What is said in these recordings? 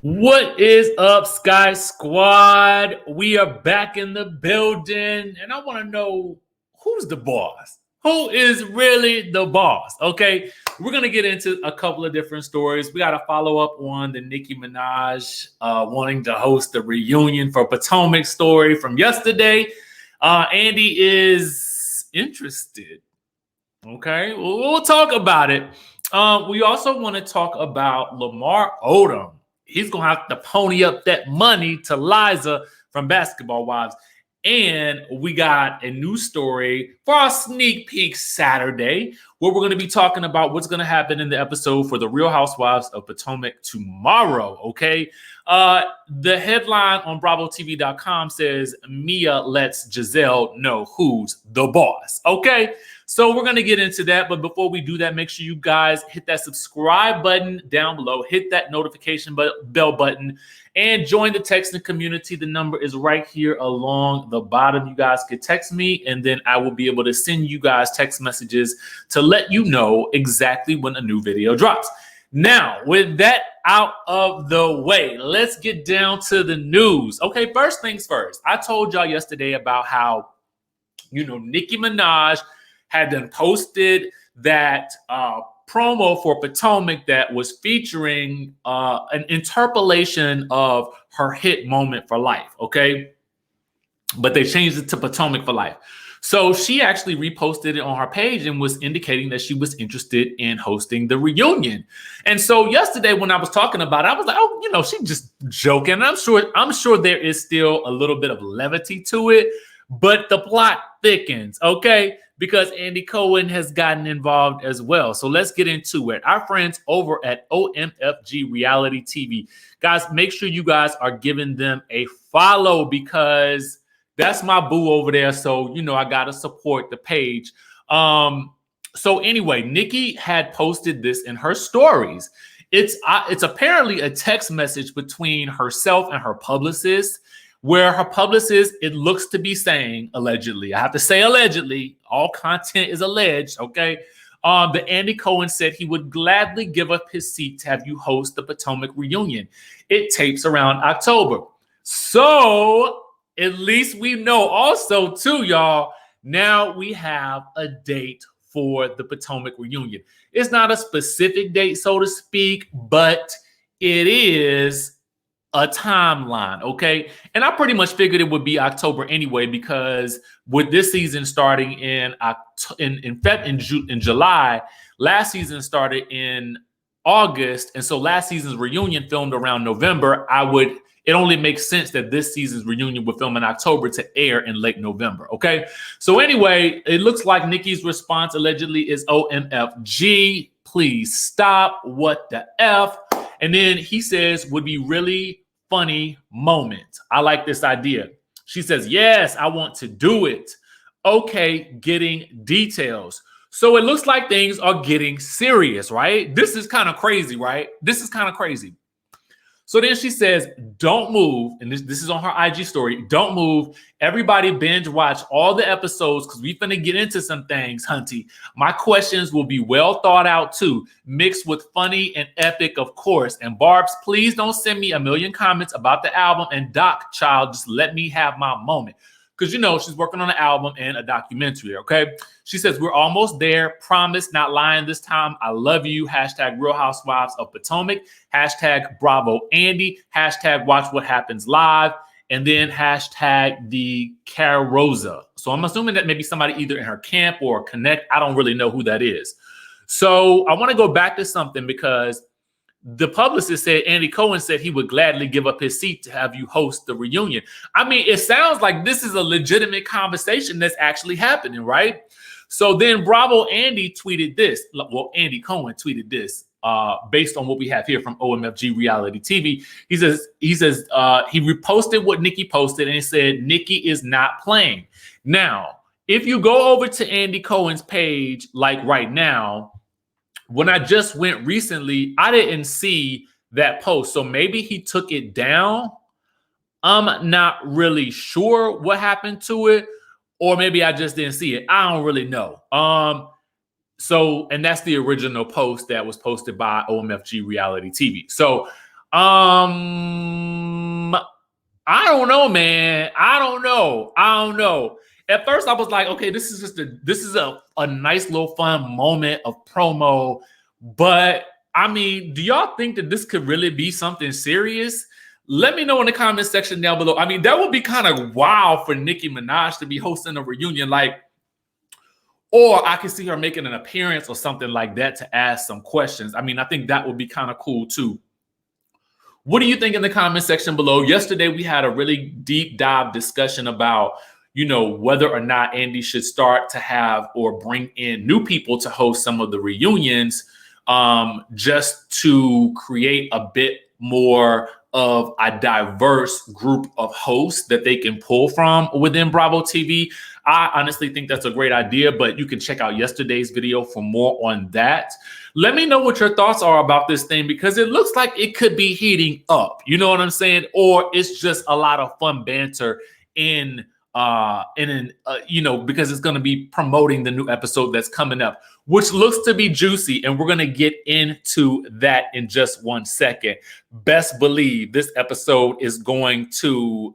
What is up, Skye Squad? We are back in the building, and I want to know who's the boss? Who is really the boss? Okay, we're going to get into a couple of different stories. We got to follow up on the Nicki Minaj wanting to host the reunion for Potomac story from yesterday. Andy is interested. Okay, we'll talk about it. We also want to talk about Lamar Odom. He's going to have to pony up that money to Liza from Basketball Wives. And we got a new story for our sneak peek Saturday, where we're going to be talking about what's going to happen in the episode for the Real Housewives of Potomac tomorrow. Okay. The headline on BravoTV.com says Mia lets Gizelle know who's the boss. Okay. So we're going to get into that. But before we do that, make sure you guys hit that subscribe button down below, hit that notification bell button, and join the texting community. The number is right here along the bottom. You guys can text me, and then I will be able to send you guys text messages to let you know exactly when a new video drops. Now, with that out of the way, let's get down to the news. Okay, first things first. I told y'all yesterday about how, Nicki Minaj had then posted that promo for Potomac that was featuring an interpolation of her hit Moment for Life, okay? But they changed it to Potomac for Life. So she actually reposted it on her page and was indicating that she was interested in hosting the reunion. And so yesterday when I was talking about it, I was like, oh, she's just joking. And I'm sure there is still a little bit of levity to it, but the plot thickens, okay? Because Andy Cohen has gotten involved as well. So let's get into it. Our friends over at OMFG Reality TV. Guys, make sure you guys are giving them a follow because that's my boo over there. So, I got to support the page. So anyway, Nicki had posted this in her stories. It's apparently a text message between herself and her publicist, where her publicist, it looks to be saying, allegedly, I have to say allegedly, all content is alleged, okay? That Andy Cohen said he would gladly give up his seat to have you host the Potomac reunion. It tapes around October. So at least we know also too, y'all, now we have a date for the Potomac reunion. It's not a specific date, so to speak, but it is a timeline, okay? And I pretty much figured it would be October anyway, because with this season starting in July, last season started in August, and so last season's reunion filmed around November. It only makes sense that this season's reunion would film in October to air in late November, okay? So anyway, it looks like Nicki's response allegedly is OMFG, please stop, what the F? And then he says, would be really funny moment. I like this idea. She says, yes, I want to do it. Okay, getting details. So it looks like things are getting serious, right? This is kind of crazy, right? This is kind of crazy. So then she says, don't move. And this is on her IG story. Don't move. Everybody binge watch all the episodes because we finna get into some things, hunty. My questions will be well thought out too, mixed with funny and epic, of course. And Barbs, please don't send me a million comments about the album. And Doc, child, just let me have my moment. Because, she's working on an album and a documentary, okay? She says, we're almost there. Promise, not lying this time. I love you. Hashtag Real Housewives of Potomac. Hashtag Bravo Andy. Hashtag Watch What Happens Live. And then hashtag the Carosa. So I'm assuming that maybe somebody either in her camp or connect. I don't really know who that is. So I want to go back to something because the publicist said Andy Cohen said he would gladly give up his seat to have you host the reunion. I mean, it sounds like this is a legitimate conversation that's actually happening, right? So then Bravo Andy tweeted this. Well, Andy Cohen tweeted this based on what we have here from OMFG Reality TV. He says he reposted what Nicki posted and he said, Nicki is not playing. Now, if you go over to Andy Cohen's page, like right now, when I just went recently, I didn't see that post. So maybe he took it down. I'm not really sure what happened to it. Or maybe I just didn't see it. I don't really know. And that's the original post that was posted by OMFG Reality TV. So I don't know, man. I don't know. At first, I was like, okay, this is a nice little fun moment of promo. But I mean, do y'all think that this could really be something serious? Let me know in the comment section down below. I mean, that would be kind of wild for Nicki Minaj to be hosting a reunion, like, or I could see her making an appearance or something like that to ask some questions. I mean, I think that would be kind of cool too. What do you think in the comment section below? Yesterday, we had a really deep dive discussion about, whether or not Andy should start to have or bring in new people to host some of the reunions, just to create a bit more of a diverse group of hosts that they can pull from within Bravo TV. I honestly think that's a great idea, but you can check out yesterday's video for more on that. Let me know what your thoughts are about this thing, because it looks like it could be heating up. You know what I'm saying? Or it's just a lot of fun banter because it's going to be promoting the new episode that's coming up, which looks to be juicy. And we're going to get into that in just 1 second. Best believe this episode is going to...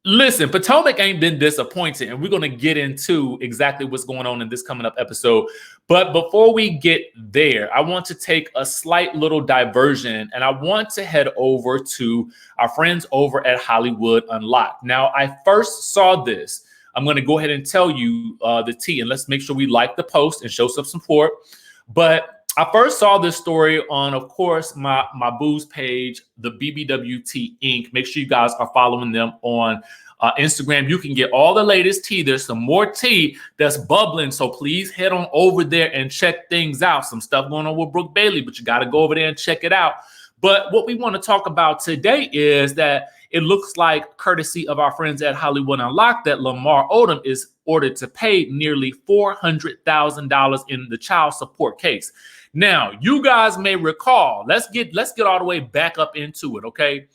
Listen, Potomac ain't been disappointed, and we're going to get into exactly what's going on in this coming up episode. But before we get there, I want to take a slight little diversion, and I want to head over to our friends over at Hollywood Unlocked. Now, I first saw this. I'm going to go ahead and tell you the tea, and let's make sure we like the post and show some support. But I first saw this story on, of course, my booze page, the BBWT Inc. Make sure you guys are following them on Instagram. You can get all the latest tea. There's some more tea that's bubbling, so please head on over there and check things out. Some stuff going on with Brooke Bailey, but you got to go over there and check it out. But what we want to talk about today is that it looks like, courtesy of our friends at Hollywood Unlocked, that Lamar Odom is ordered to pay nearly $400,000 in the child support case. Now, you guys may recall, let's get all the way back up into it, okay?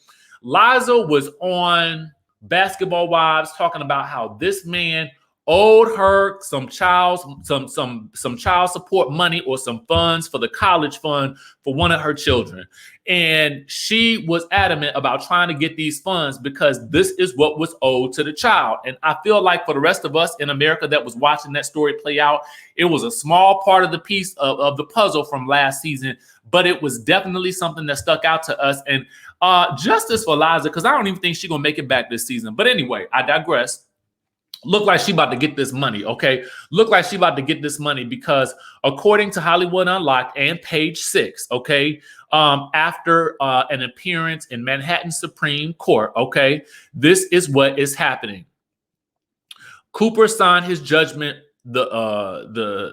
Liza was on Basketball Wives talking about how this man owed her some child support money or some funds for the college fund for one of her children. And she was adamant about trying to get these funds because this is what was owed to the child. And I feel like for the rest of us in America that was watching that story play out, it was a small part of the piece of the puzzle from last season, but it was definitely something that stuck out to us. And justice for Liza, because I don't even think she's going to make it back this season. But anyway, I digress. Look like she about to get this money, okay? Look like she about to get this money because according to Hollywood Unlocked and Page 6, okay, after an appearance in Manhattan Supreme Court, okay, this is what is happening. Cooper signed his judgment. The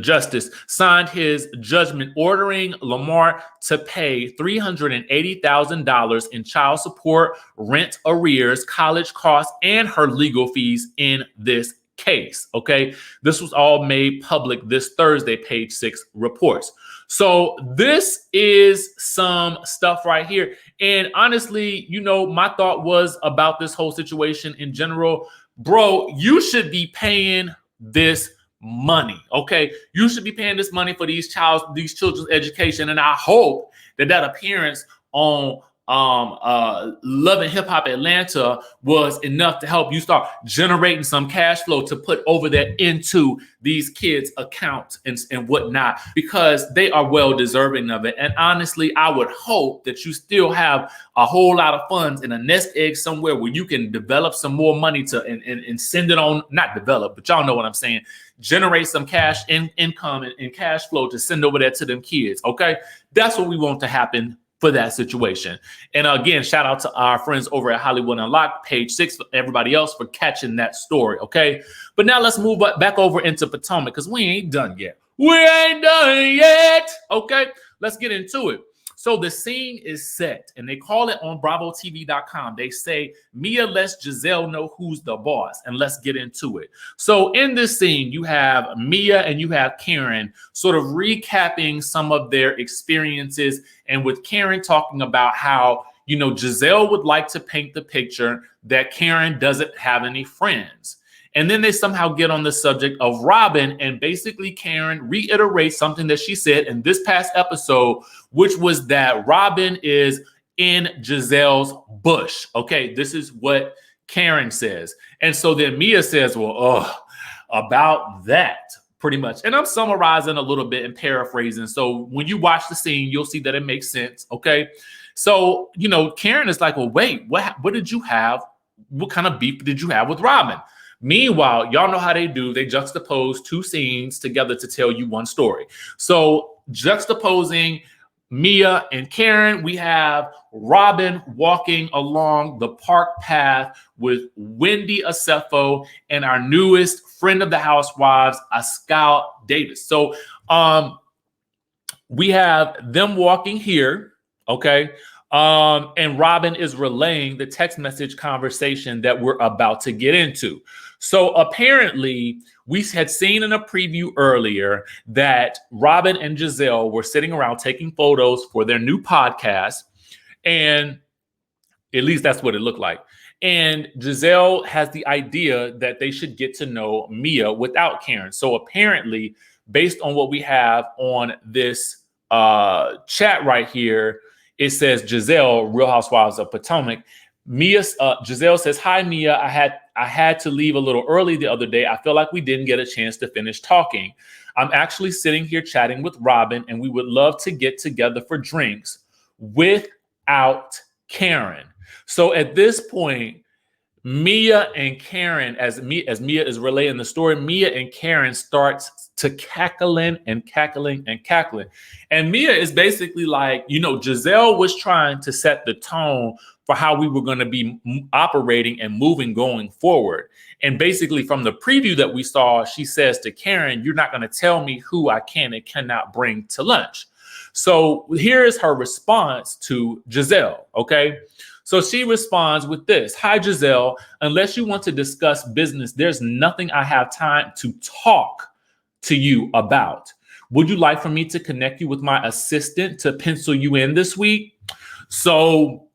justice signed his judgment ordering Lamar to pay $380,000 in child support, rent arrears, college costs, and her legal fees in this case. Okay, this was all made public this Thursday, Page 6 reports. So this is some stuff right here. And honestly, my thought was about this whole situation in general, bro, you should be paying this money, okay? You should be paying this money for these children's education. And I hope that appearance on Love and Hip Hop Atlanta was enough to help you start generating some cash flow to put over there into these kids' accounts and whatnot, because they are well deserving of it. And honestly, I would hope that you still have a whole lot of funds in a nest egg somewhere where you can develop some more money to and send it on, not develop, but y'all know what I'm saying, generate some cash income and cash flow to send over there to them kids, okay? That's what we want to happen for that situation. And again, shout out to our friends over at Hollywood Unlocked, Page 6, for everybody else for catching that story, okay? But now let's move back over into Potomac, because we ain't done yet. We ain't done yet, okay? Let's get into it. So the scene is set, and they call it on BravoTV.com. They say, Mia lets Gizelle know who's the boss, and let's get into it. So in this scene, you have Mia and you have Karen sort of recapping some of their experiences, and with Karen talking about how, Gizelle would like to paint the picture that Karen doesn't have any friends. And then they somehow get on the subject of Robyn, and basically Karen reiterates something that she said in this past episode, which was that Robyn is in Gizelle's bush. Okay, this is what Karen says. And so then Mia says, well, about that, pretty much. And I'm summarizing a little bit and paraphrasing. So when you watch the scene, you'll see that it makes sense. Okay. So, Karen is like, well, wait, what did you have? What kind of beef did you have with Robyn? Meanwhile, y'all know how they do. They juxtapose two scenes together to tell you one story. So juxtaposing Mia and Karen, we have Robyn walking along the park path with Wendy Asefo and our newest friend of the housewives, Ascal Davis. So we have them walking here, okay? And Robyn is relaying the text message conversation that we're about to get into. So apparently, we had seen in a preview earlier that Robyn and Gizelle were sitting around taking photos for their new podcast. And at least that's what it looked like. And Gizelle has the idea that they should get to know Mia without Karen. So apparently, based on what we have on this chat right here, it says Gizelle, Real Housewives of Potomac. Gizelle says, "Hi, Mia. I had to leave a little early the other day. I feel like we didn't get a chance to finish talking. I'm actually sitting here chatting with Robyn, and we would love to get together for drinks without Karen." So at this point, Mia and Karen, as Mia is relaying the story, Mia and Karen starts to cackling. And Mia is basically like, Gizelle was trying to set the tone for how we were going to be operating and moving going forward. And basically from the preview that we saw, she says to Karen, "You're not going to tell me who I can and cannot bring to lunch." So here is her response to Gizelle, okay? So she responds with this: "Hi, Gizelle. Unless you want to discuss business, there's nothing I have time to talk to you about. Would you like for me to connect you with my assistant to pencil you in this week?" So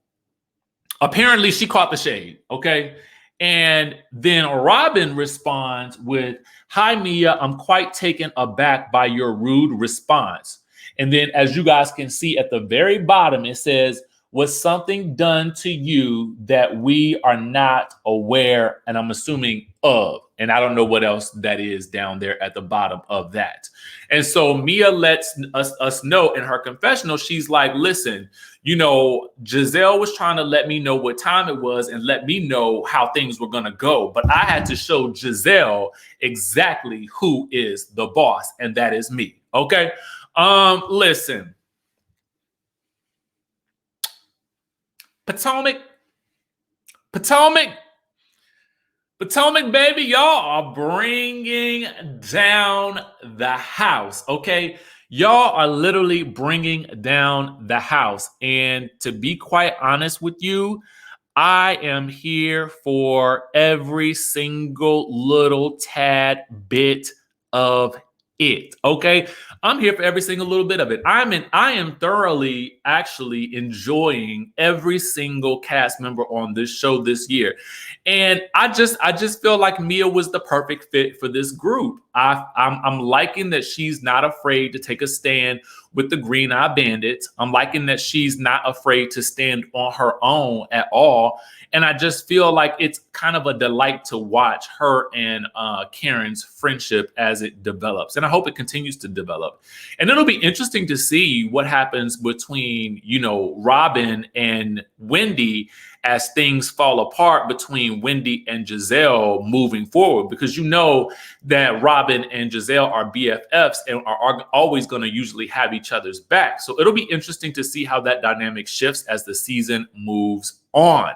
apparently she caught the shade, okay? And then Robyn responds with, "Hi, Mia. I'm quite taken aback by your rude response." And then as you guys can see at the very bottom, it says, "Was something done to you that we are not aware," and I'm assuming of, and I don't know what else that is down there at the bottom of that. And so Mia lets us know in her confessional, she's like, "Listen, Gizelle was trying to let me know what time it was and let me know how things were going to go. But I had to show Gizelle exactly who is the boss, and that is me." Okay. Listen. Potomac, baby, y'all are bringing down the house, okay? Y'all are literally bringing down the house. And to be quite honest with you, I am here for every single little tad bit of it, okay? I'm here for every single little bit of it. I am thoroughly actually enjoying every single cast member on this show this year. And I just feel like Mia was the perfect fit for this group. I'm liking that she's not afraid to take a stand with the Green Eye Bandits. I'm liking that she's not afraid to stand on her own at all. And I just feel like it's kind of a delight to watch her and Karen's friendship as it develops. And I hope it continues to develop. And it'll be interesting to see what happens between, Robyn and Wendy as things fall apart between Wendy and Gizelle moving forward, because that Robyn and Gizelle are BFFs and are always going to usually have each other's back. So it'll be interesting to see how that dynamic shifts as the season moves on.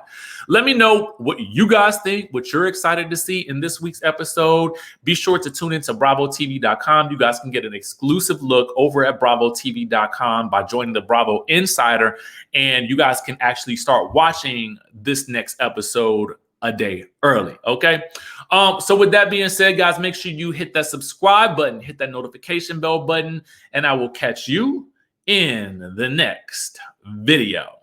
Let me know what you guys think, what you're excited to see in this week's episode. Be sure to tune into BravoTV.com. You guys can get an exclusive look over at BravoTV.com by joining the Bravo Insider, and you guys can actually start watching this next episode a day early, okay? So with that being said, guys, make sure you hit that subscribe button, hit that notification bell button, and I will catch you in the next video.